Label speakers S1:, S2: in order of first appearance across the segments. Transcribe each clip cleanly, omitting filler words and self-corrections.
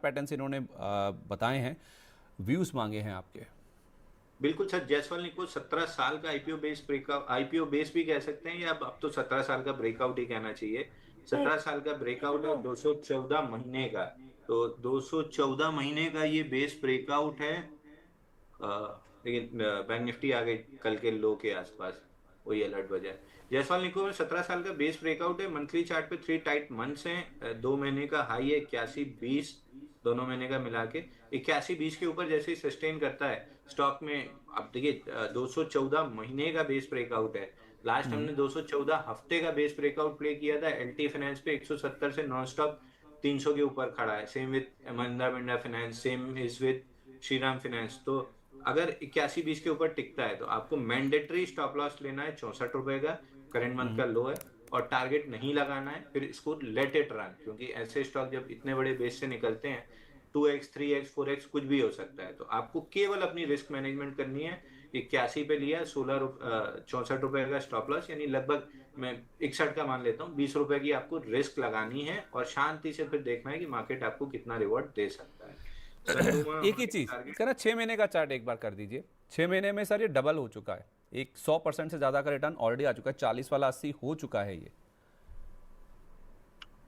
S1: Patterns इन्होंने बताए हैं, व्यूज मांगे हैं आपके।
S2: बिल्कुल सर, जायसवाल निको 17 साल का IPO base breakout, IPO base भी कह सकते हैं, या अब तो 17 साल का ब्रेकआउट ही कहना चाहिए। 17 साल का ब्रेकआउट है, 214 महीने का। तो 214 महीने का ये बेस ब्रेकआउट है। लेकिन बैंक निफ्टी आ गई कल के लो के आसपास, वही अलर्ट बजा है। जायसवाल निको में 17 साल का बेस ब्रेकआउट है। मंथली चार्ट पे 3 टाइट मंथ्स हैं। 2 महीने का हाई है 81.20, दोनों महीने का मिला के 81.20 के ऊपर जैसे ही सस्टेन करता है स्टॉक में। अब देखिए 214 महीने का बेस ब्रेकआउट है। लास्ट हमने 214 हफ्ते का बेस ब्रेकआउट प्ले किया था। एलटी फाइनेंस पे 170 से नॉन स्टॉप 300 के ऊपर खड़ा है। सेम विद महिंद्रा बिंडा finance, same is with Shriram finance. तो अगर 81.20 के ऊपर टिकता है तो आपको मैंडेटरी स्टॉप लॉस लेना है 64 रुपए का, करंट मंथ का लो है। और टारगेट नहीं लगाना है, फिर इसको लेट इट रन, क्योंकि ऐसे स्टॉक जब इतने बड़े बेस से निकलते हैं 2x 3x 4x कुछ भी हो सकता है। तो आपको केवल अपनी रिस्क मैनेजमेंट करनी है। 81 पे लिया, 64 रुपए का स्टॉप लॉस, यानी लगभग मैं 61 का मान लेता हूँ। 20 रुपए की आपको रिस्क लगानी है और शांति से फिर देखना है कि मार्केट आपको कितना रिवॉर्ड दे सकता है। संतुमा
S1: एक ही चीज
S2: टारगेट।
S1: सर, 6 महीने का चार्ट एक बार कर दीजिए। 6 महीने में सर ये डबल हो चुका है, एक 100% से ज्यादा का रिटर्न ऑलरेडी आ चुका है, 40 वाला 80 हो चुका है ये।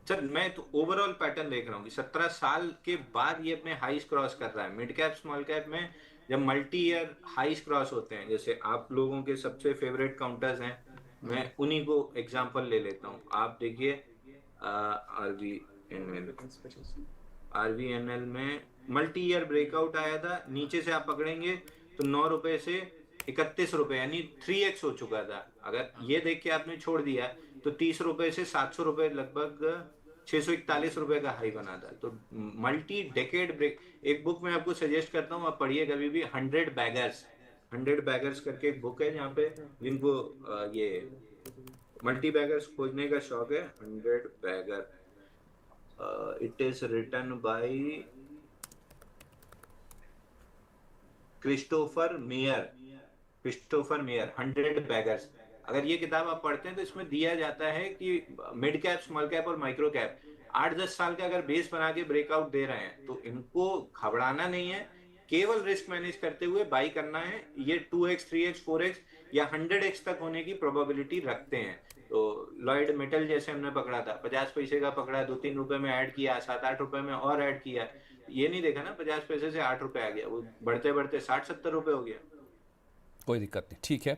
S2: सर मैं तो ओवरऑल पैटर्न देख रहा हूँ कि 17 साल के बाद ये अपने हाईस क्रॉस कर रहा है। मिड कैप स्मॉल कैप में जब मल्टी ईयर हाईस क्रॉस होते हैं, जैसे आप लोगों के सबसे फेवरेट काउंटर्स हैं, मैं उन्हीं को एग्जांपल ले लेता हूँ। आप देखिए आरवीएनएल, आरवीएनएल में मल्टी ईयर ब्रेकआउट आया था। नीचे से आप पकड़ेंगे तो 9 रुपए से 31 रुपए, यानी 3x हो चुका था। अगर ये देख के आपने छोड़ दिया तो 30 रुपए से 700 रुपए, लगभग 641 रुपए का हाई बना था। तो मल्टी डेकेड ब्रेक। एक बुक मैं आपको सजेस्ट करता हूँ, आप पढ़िए कभी भी, 100 बैगर्स। 100 बैगर्स करके एक बुक है, जहाँ पे जिनको ये मल्टी बैगर्स खोजने का शौक है। 100 bagger, it is written by Christopher Mayer. Christopher Mayer, 100 baggers. अगर ये किताब आप पढ़ते हैं तो इसमें दिया जाता है कि मिड कैप, स्मॉल कैप और माइक्रो कैप 8-10 साल का अगर बेस बना के ब्रेकआउट दे रहे हैं तो इनको घबराना नहीं है, केवल रिस्क मैनेज करते हुए बाई करना है। ये 2x 3x 4x या 100x तक होने की प्रोबेबिलिटी रखते हैं। तो लॉयड मेटल जैसे हमने पकड़ा था, 50 पैसे का पकड़ा, 2-3 रुपए में ऐड किया, 7-8 रुपए में और ऐड किया। ये नहीं देखा ना 50 पैसे से 8 रुपए आ गया, वो बढ़ते बढ़ते 60-70 रुपए हो गया।
S1: कोई दिक्कत नहीं, ठीक है।